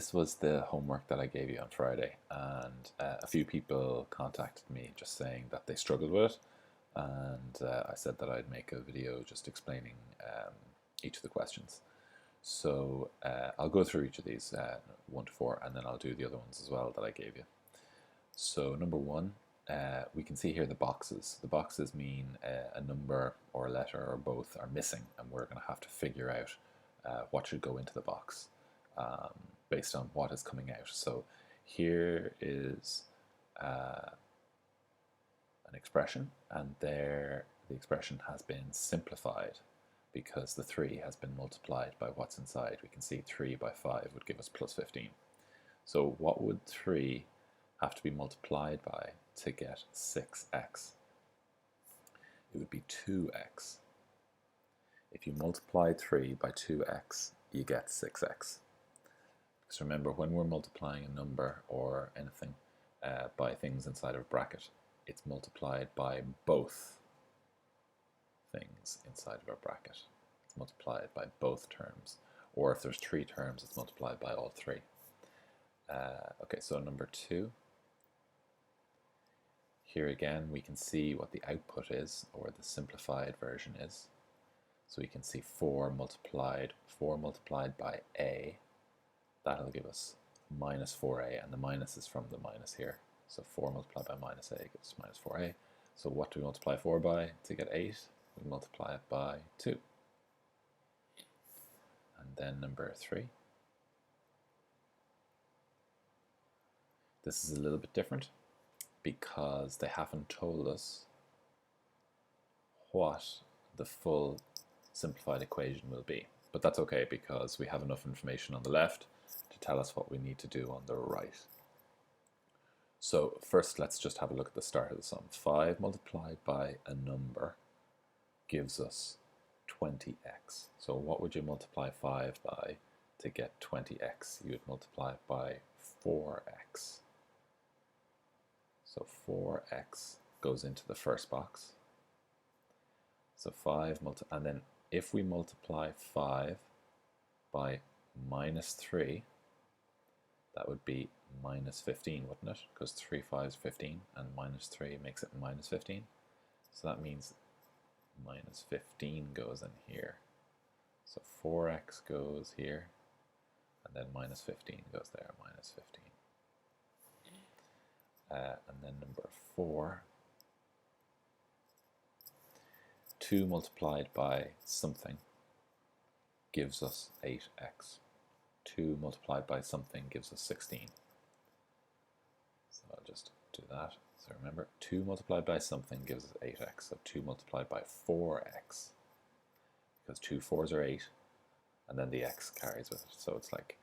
This was the homework that I gave you on Friday, and a few people contacted me just saying that they struggled with it, and I said that I'd make a video just explaining each of the questions. So I'll go through each of these 1 to 4, and then I'll do the other ones as well that I gave you. So number 1, we can see here the boxes. The boxes mean a number or a letter or both are missing, and we're going to have to figure out what should go into the box based on what is coming out. So here is an expression, and there the expression has been simplified because the 3 has been multiplied by what's inside. We can see 3 by 5 would give us plus 15. So what would 3 have to be multiplied by to get 6x? It would be 2x. If you multiply 3 by 2x, you get 6x. Because remember, when we're multiplying a number or anything by things inside of a bracket, it's multiplied by both things inside of a bracket. It's multiplied by both terms. Or if there's 3 terms, it's multiplied by all 3. Okay, so number 2. Here again, we can see what the output is, or the simplified version is. So we can see 4 multiplied by a. That'll give us minus 4a, and the minus is from the minus here. So 4 multiplied by minus a gives minus 4a. So what do we multiply 4 by to get 8? We multiply it by 2. And then number 3. This is a little bit different because they haven't told us what the full simplified equation will be. But that's okay because we have enough information on the left to tell us what we need to do on the right. So first, let's just have a look at the start of the sum. 5 multiplied by a number gives us 20x. So what would you multiply 5 by to get 20x? You would multiply it by 4x. So 4x goes into the first box. So 5 and then if we multiply 5 by minus 3, that would be minus 15, wouldn't it? Because 3 5s 15, and minus 3 makes it minus 15. So that means minus 15 goes in here. So 4x goes here, and then minus 15 goes there, minus 15. And then number 4, 2 multiplied by something gives us 8x. 2 multiplied by something gives us 16. So I'll just do that. So remember, 2 multiplied by something gives us 8x. So 2 multiplied by 4x, because 2 4s are 8, and then the x carries with it. So it's like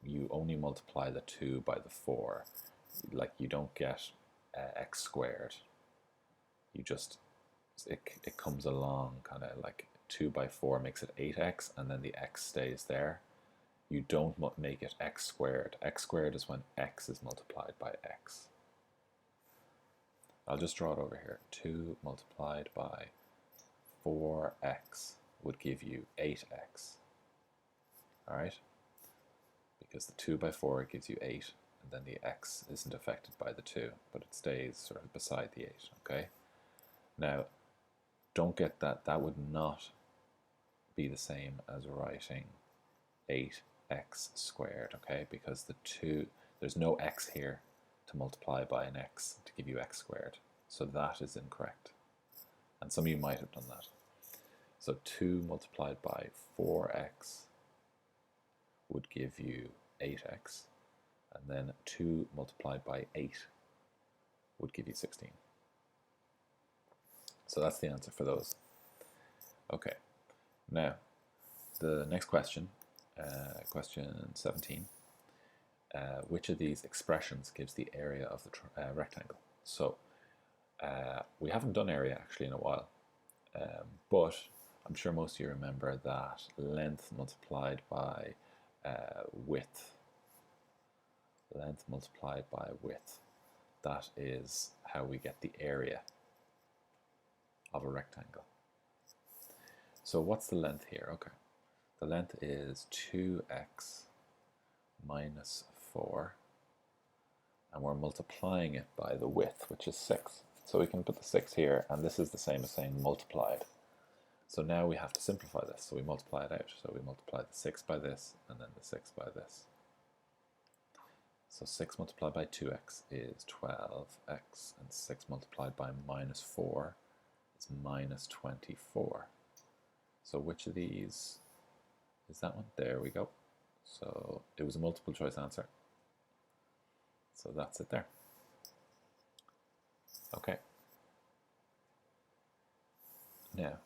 you only multiply the 2 by the 4. Like you don't get x squared. You just, it comes along kind of like 2 by 4 makes it 8x, and then the x stays there. You don't make it x squared. X squared is when x is multiplied by x. I'll just draw it over here. 2 multiplied by 4x would give you 8x. Alright? Because the 2 by 4 gives you 8, and then the x isn't affected by the 2, but it stays sort of beside the 8. Okay? Now, don't get that. That would not be the same as writing 8x squared, okay? Because the 2, there's no x here to multiply by an x to give you x squared. So that is incorrect. And some of you might have done that. So 2 multiplied by 4x would give you 8x. And then 2 multiplied by 8 would give you 16. So that's the answer for those. Okay, now the next question, question 17. Which of these expressions gives the area of the rectangle? So we haven't done area actually in a while, but I'm sure most of you remember that length multiplied by width. Length multiplied by width. That is how we get the area of a rectangle. So what's the length here? Okay, the length is 2x minus 4, and we're multiplying it by the width, which is 6. So we can put the 6 here, and this is the same as saying multiplied. So now we have to simplify this, so we multiply it out. So we multiply the 6 by this, and then the 6 by this. So 6 multiplied by 2x is 12x, and 6 multiplied by minus 4 is minus 24. So which of these is that one? There we go. So it was a multiple choice answer. So that's it there. Okay. Now,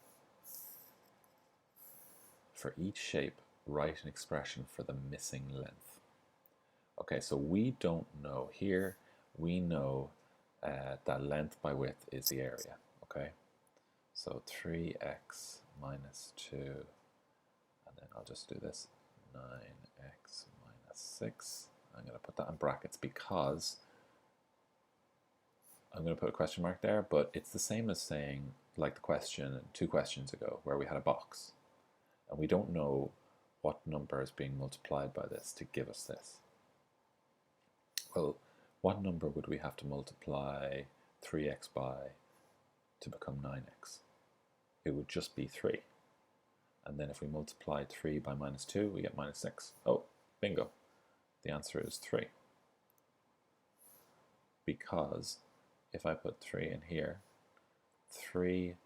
for each shape, write an expression for the missing length. Okay, so we don't know here. We know that length by width is the area. Okay, so 3x minus 2, and then I'll just do this, 9x minus 6. I'm going to put that in brackets because I'm going to put a question mark there, but it's the same as saying, like the question 2 questions ago where we had a box, and we don't know what number is being multiplied by this to give us this. Well, what number would we have to multiply 3x by to become 9x? It would just be 3. And then if we multiply 3 by minus 2, we get minus 6. Oh, bingo. The answer is 3. Because if I put 3 in here, 3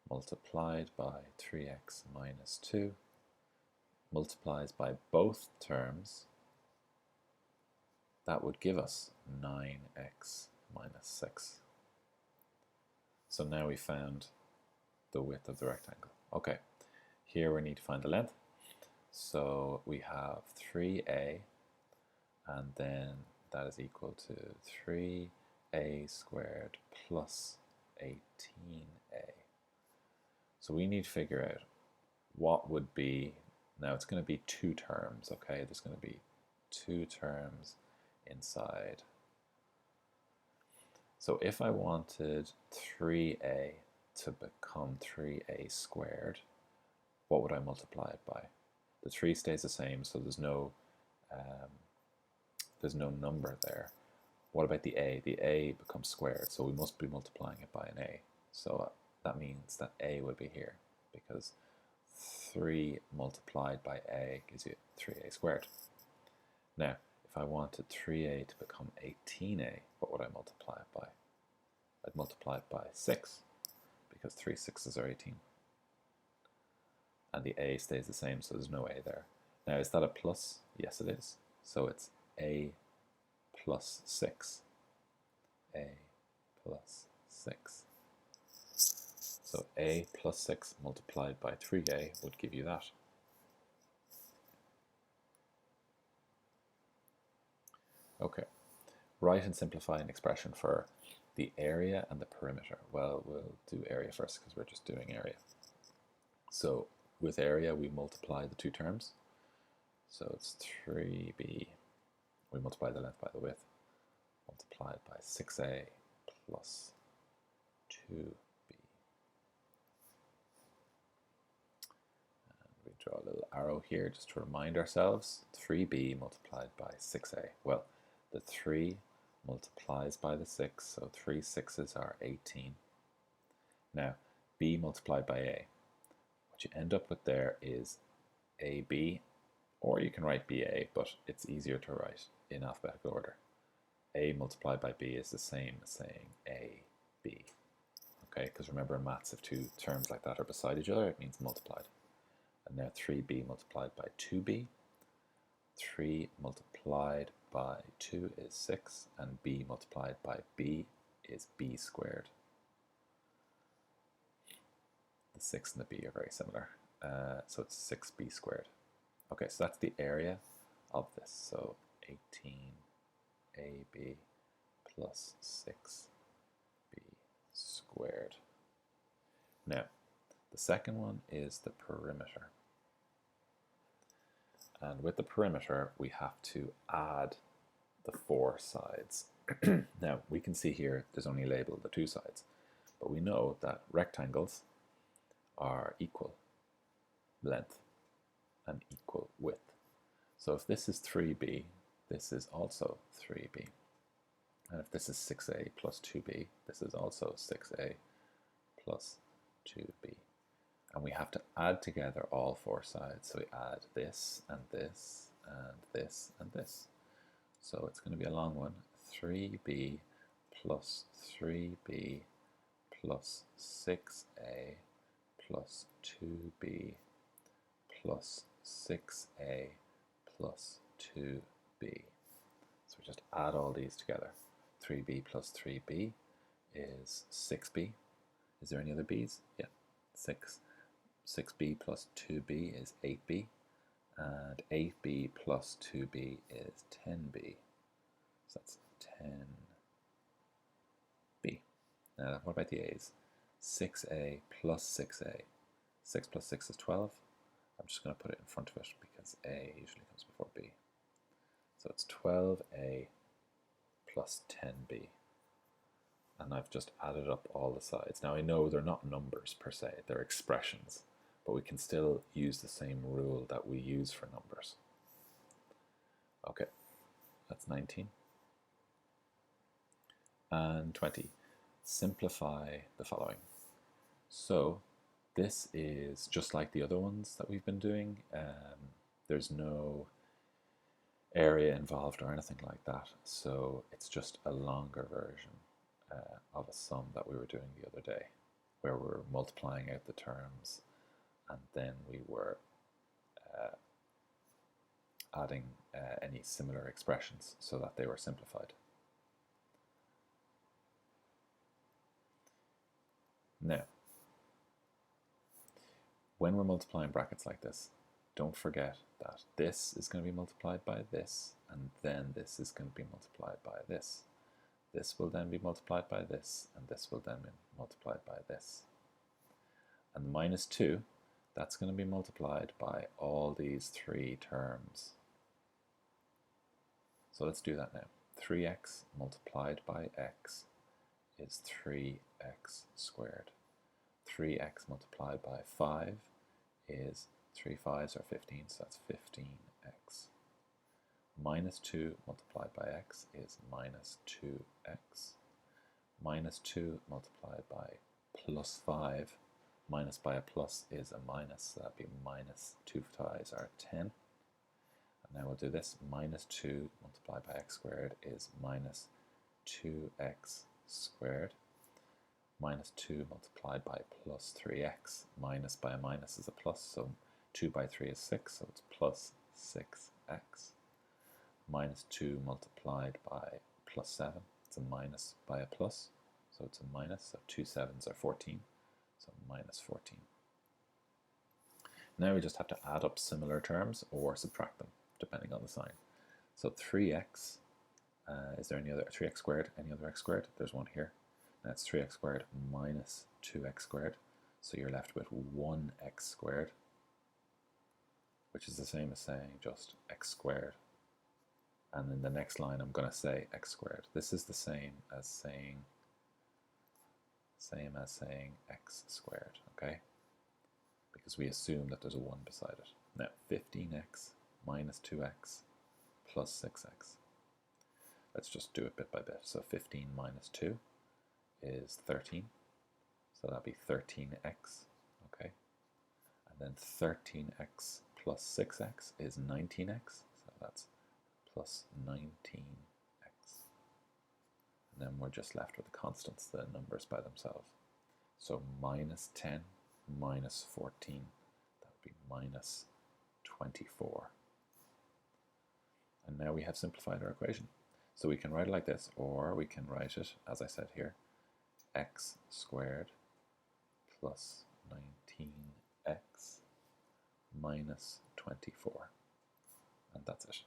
multiplied by 3x minus 2 multiplies by both terms. That would give us 9x minus 6. So now we found the width of the rectangle. Okay, here we need to find the length. So we have 3a, and then that is equal to 3a squared plus 18a. So we need to figure out what would be, now it's going to be 2 terms, okay? There's going to be 2 terms inside. So if I wanted 3a to become 3a squared, what would I multiply it by? The 3 stays the same, so there's no number there. What about the a? The a becomes squared, so we must be multiplying it by an a. So that means that a would be here, because 3 multiplied by a gives you 3a squared. Now, if I wanted 3a to become 18a, what would I multiply it by? I'd multiply it by 6, because 3 6s are 18. And the a stays the same, so there's no a there. Now, is that a plus? Yes, it is. So it's a plus 6. A plus 6. So a plus 6 multiplied by 3a would give you that. Okay, write and simplify an expression for the area and the perimeter. Well, we'll do area first because we're just doing area. So with area, we multiply the 2 terms. So it's 3b, we multiply the length by the width, multiplied by 6a plus 2b. And we draw a little arrow here just to remind ourselves, 3b multiplied by 6a. Well, the 3 multiplies by the 6, so 3 6s are 18. Now, b multiplied by a. What you end up with there is ab, or you can write ba, but it's easier to write in alphabetical order. A multiplied by b is the same as saying ab. Okay, because remember in maths, if 2 terms like that are beside each other, it means multiplied. And now 3b multiplied by 2b. 3 multiplied by 2 is 6, and b multiplied by b is b squared. The 6 and the b are very similar, so it's 6b squared. Okay, so that's the area of this, so 18ab plus 6b squared. Now, the second one is the perimeter. And with the perimeter, we have to add the 4 sides. Now, we can see here there's only labeled the 2 sides, but we know that rectangles are equal length and equal width. So if this is 3b, this is also 3b. And if this is 6a plus 2b, this is also 6a plus 2b. And we have to add together all four sides. So we add this and this and this and this. So it's going to be a long one. 3b plus 3b plus 6a plus 2b plus 6a plus 2b. So we just add all these together. 3b plus 3b is 6b. Is there any other b's? Yeah. 6b plus 2b is 8b. And 8b plus 2b is 10b. So that's 10b. Now, what about the a's? 6a plus 6a. 6 plus 6 is 12. I'm just going to put it in front of it because a usually comes before b. So it's 12a plus 10b. And I've just added up all the sides. Now I know they're not numbers per se, they're expressions, but we can still use the same rule that we use for numbers. Okay, that's 19. And 20. Simplify the following. So this is just like the other ones that we've been doing. There's no area involved or anything like that. So it's just a longer version of a sum that we were doing the other day, where we're multiplying out the terms and then we were adding any similar expressions so that they were simplified. Now, when we're multiplying brackets like this, don't forget that this is going to be multiplied by this, and then this is going to be multiplied by this. This will then be multiplied by this, and this will then be multiplied by this. And minus 2, that's going to be multiplied by all these three terms. So let's do that now. 3x multiplied by x is 3x squared. 3x multiplied by 5 is 3 5s are 15, so that's 15x. Minus 2 multiplied by x is minus 2x. Minus 2 multiplied by plus 5, minus by a plus is a minus, so that'd be minus 2 5s are 10. And now we'll do this. Minus 2 multiplied by x squared is minus 2x squared. Minus 2 multiplied by plus 3x, minus by a minus is a plus, so 2 by 3 is 6, so it's plus 6x. Minus 2 multiplied by plus 7, it's a minus by a plus, so it's a minus, so 2 7s are 14, so minus 14. Now we just have to add up similar terms or subtract them, depending on the sign. So 3x, is there any other, 3x squared, any other x squared? There's one here. That's 3x squared minus 2x squared. So you're left with 1x squared, which is the same as saying just x squared. And in the next line, I'm going to say x squared. This is the same as saying x squared, okay? Because we assume that there's a 1 beside it. Now, 15x minus 2x plus 6x. Let's just do it bit by bit. So 15 minus 2 is 13, so that'll be 13x, okay? And then 13x plus 6x is 19x, so that's plus 19x. And then we're just left with the constants, the numbers by themselves. So minus 10 minus 14, that would be minus 24. And now we have simplified our equation. So we can write it like this, or we can write it, as I said here, x squared plus 19x minus 24. And that's it.